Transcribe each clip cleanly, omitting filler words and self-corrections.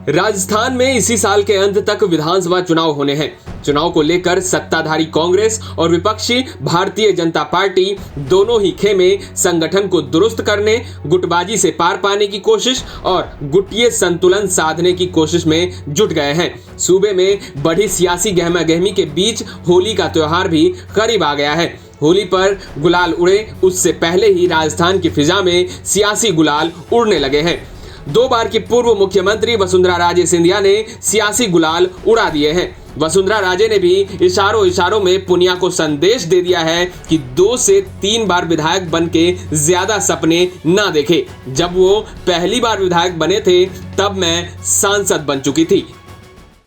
राजस्थान में इसी साल के अंत तक विधानसभा चुनाव होने हैं। चुनाव को लेकर सत्ताधारी कांग्रेस और विपक्षी भारतीय जनता पार्टी दोनों ही खेमे संगठन को दुरुस्त करने, गुटबाजी से पार पाने की कोशिश और गुटीय संतुलन साधने की कोशिश में जुट गए हैं। सूबे में बढ़ी सियासी गहमागहमी के बीच होली का त्योहार भी करीब आ गया है। होली पर गुलाल उड़े उससे पहले ही राजस्थान की फिजा में सियासी गुलाल उड़ने लगे हैं। 2 बार की पूर्व मुख्यमंत्री वसुंधरा राजे सिंधिया ने सियासी गुलाल उड़ा दिए हैं। वसुंधरा राजे ने भी इशारों में पुनिया को संदेश दे दिया है कि 2 से 3 बार विधायक बन के ज्यादा सपने ना देखे। जब वो पहली बार विधायक बने थे तब मैं सांसद बन चुकी थी।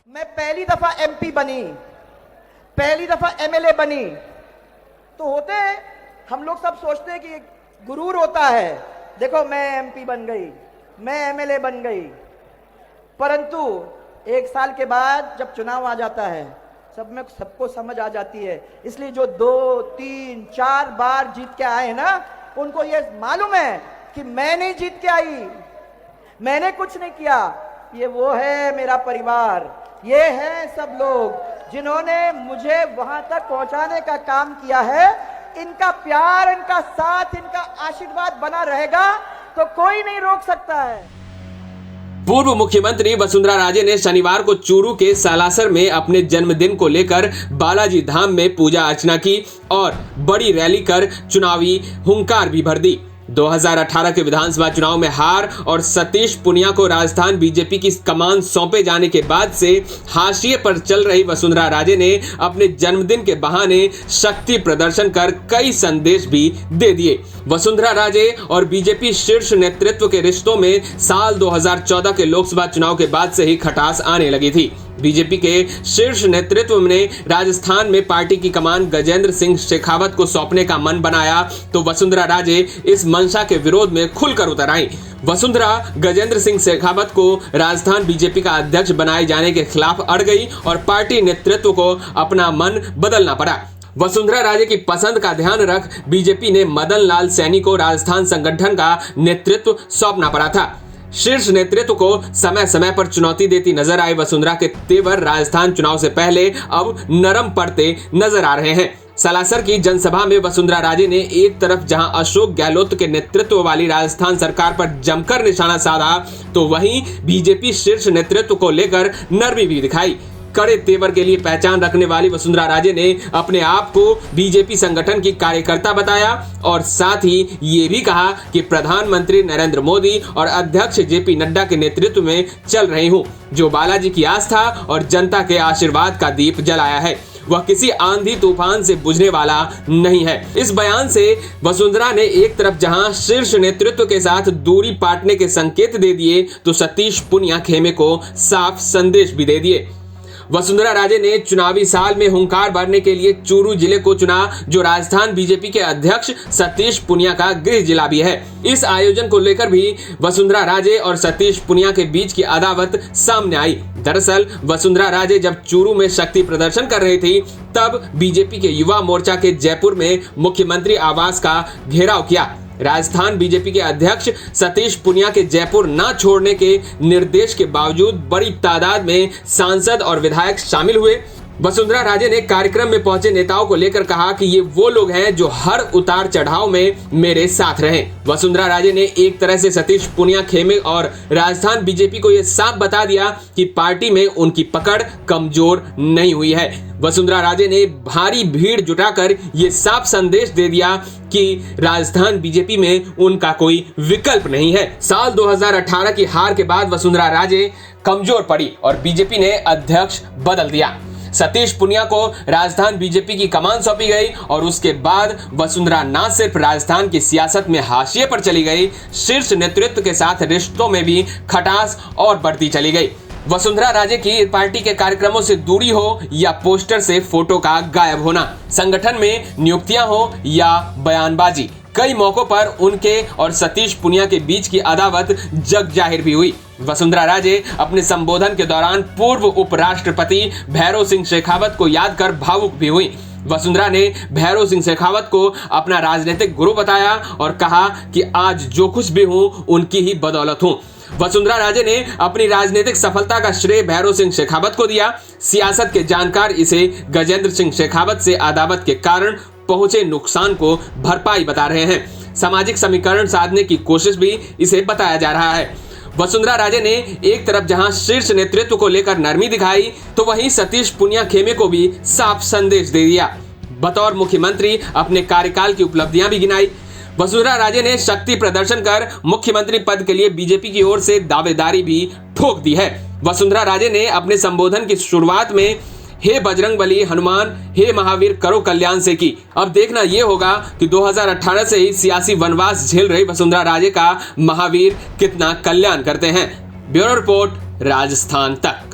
मैं पहली दफा एमपी बनी, पहली दफा एमएलए बनी तो होते हैं, हम लोग सब सोचते हैं कि गुरूर होता है, देखो मैं एमपी बन गई, मैं एमएलए बन गई। परंतु 1 साल के बाद जब चुनाव आ जाता है सबको समझ आ जाती है। इसलिए जो 2, 3, 4 बार जीत के आए ना, उनको ये मालूम है कि मैं नहीं जीत के आई, मैंने कुछ नहीं किया, ये वो है मेरा परिवार, ये है सब लोग जिन्होंने मुझे वहां तक पहुंचाने का काम किया है। इनका प्यार, इनका साथ, इनका आशीर्वाद बना रहेगा तो कोई नहीं रोक सकता है। पूर्व मुख्यमंत्री वसुंधरा राजे ने शनिवार को चूरू के सालासर में अपने जन्मदिन को लेकर बालाजी धाम में पूजा अर्चना की और बड़ी रैली कर चुनावी हुंकार भी भर दी। 2018 के विधानसभा चुनाव में हार और सतीश पुनिया को राजस्थान बीजेपी की कमान सौंपे जाने के बाद से हाशिए पर चल रही वसुंधरा राजे ने अपने जन्मदिन के बहाने शक्ति प्रदर्शन कर कई संदेश भी दे दिए। वसुंधरा राजे और बीजेपी शीर्ष नेतृत्व के रिश्तों में साल 2014 के लोकसभा चुनाव के बाद से ही खटास आने लगी थी। बीजेपी के शीर्ष नेतृत्व ने राजस्थान में पार्टी की कमान गजेंद्र सिंह शेखावत को सौंपने का मन बनाया तो वसुंधरा राजे इस मंशा के विरोध में खुलकर उतर आई। वसुंधरा गजेंद्र सिंह शेखावत को राजस्थान बीजेपी का अध्यक्ष बनाए जाने के खिलाफ अड़ गई और पार्टी नेतृत्व को अपना मन बदलना पड़ा। वसुंधरा राजे की पसंद का ध्यान रख बीजेपी ने मदन लाल सैनी को राजस्थान संगठन का नेतृत्व सौंपना पड़ा था। शीर्ष नेतृत्व को समय समय पर चुनौती देती नजर आई वसुंधरा के तेवर राजस्थान चुनाव से पहले अब नरम पड़ते नजर आ रहे हैं। सालासर की जनसभा में वसुंधरा राजे ने एक तरफ जहां अशोक गहलोत के नेतृत्व वाली राजस्थान सरकार पर जमकर निशाना साधा तो वहीं बीजेपी शीर्ष नेतृत्व को लेकर नरमी भी दिखाई। कड़े तेवर के लिए पहचान रखने वाली वसुंधरा राजे ने अपने आप को बीजेपी संगठन की कार्यकर्ता बताया और साथ ही ये भी कहा कि प्रधानमंत्री नरेंद्र मोदी और अध्यक्ष जेपी नड्डा के नेतृत्व में चल रही हूं, जो बालाजी की आस्था और जनता के आशीर्वाद का दीप जलाया है, वह किसी आंधी तूफान से बुझने वाला नहीं है। इस बयान से वसुंधरा ने एक तरफ जहां शीर्ष नेतृत्व के साथ दूरी पाटने के संकेत दे दिए तो सतीश पुनिया खेमे को साफ संदेश भी दे दिए। वसुंधरा राजे ने चुनावी साल में हुंकार भरने के लिए चूरू जिले को चुना, जो राजस्थान बीजेपी के अध्यक्ष सतीश पुनिया का गृह जिला भी है। इस आयोजन को लेकर भी वसुंधरा राजे और सतीश पुनिया के बीच की अदावत सामने आई। दरअसल वसुंधरा राजे जब चूरू में शक्ति प्रदर्शन कर रही थी तब बीजेपी के युवा मोर्चा के जयपुर में मुख्यमंत्री आवास का घेराव किया। राजस्थान बीजेपी के अध्यक्ष सतीश पुनिया के जयपुर न छोड़ने के निर्देश के बावजूद बड़ी तादाद में सांसद और विधायक शामिल हुए। वसुंधरा राजे ने कार्यक्रम में पहुंचे नेताओं को लेकर कहा कि ये वो लोग हैं जो हर उतार चढ़ाव में मेरे साथ रहे। वसुंधरा राजे ने एक तरह से सतीश पुनिया खेमे और राजस्थान बीजेपी को ये साफ बता दिया कि पार्टी में उनकी पकड़ कमजोर नहीं हुई है। वसुंधरा राजे ने भारी भीड़ जुटाकर ये साफ संदेश दे दिया कि राजस्थान बीजेपी में उनका कोई विकल्प नहीं है। साल 2018 की हार के बाद वसुंधरा राजे कमजोर पड़ी और बीजेपी ने अध्यक्ष बदल दिया। सतीश पुनिया को राजस्थान बीजेपी की कमान सौंपी गई और उसके बाद वसुंधरा न सिर्फ राजस्थान की सियासत में हाशिए पर चली गई, शीर्ष नेतृत्व के साथ रिश्तों में भी खटास और बढ़ती चली गई। वसुंधरा राजे की पार्टी के कार्यक्रमों से दूरी हो या पोस्टर से फोटो का गायब होना, संगठन में नियुक्तियां हो या बयानबाजी, कई मौकों पर उनके और सतीश पुनिया के बीच की अदावत जग जाहिर भी हुई। वसुंधरा राजे अपने संबोधन के दौरान पूर्व उपराष्ट्रपति भैरों सिंह शेखावत को याद कर भावुक भी हुई। वसुंधरा ने भैरों सिंह शेखावत को अपना राजनीतिक गुरु बताया और कहा कि आज जो कुछ भी हूं उनकी ही बदौलत हूं। वसुंधरा राजे ने अपनी राजनीतिक सफलता का श्रेय भैरव सिंह शेखावत को दिया। सियासत के जानकार इसे गजेंद्र सिंह शेखावत से अदावत के कारण पहुंचे नुकसान को भरपाई बता रहे हैं। सामाजिक समीकरण साधने की कोशिश भी इसे बताया जा रहा है। वसुंधरा राजे ने एक तरफ जहां शीर्ष नेतृत्व को लेकर नरमी दिखाई, तो वहीं सतीश पुनिया खेमे को भी साफ संदेश दे दिया। बतौर मुख्यमंत्री अपने कार्यकाल की उपलब्धियां भी गिनाई। वसुंधरा राजे ने शक्ति प्रदर्शन कर मुख्यमंत्री पद के लिए बीजेपी की ओर से दावेदारी भी ठोक दी है। वसुंधरा राजे ने अपने संबोधन की शुरुआत में हे बजरंगबली हनुमान, हे महावीर करो कल्याण से की। अब देखना यह होगा कि 2018 से ही सियासी वनवास झेल रही वसुंधरा राजे का महावीर कितना कल्याण करते हैं। ब्यूरो रिपोर्ट, राजस्थान तक।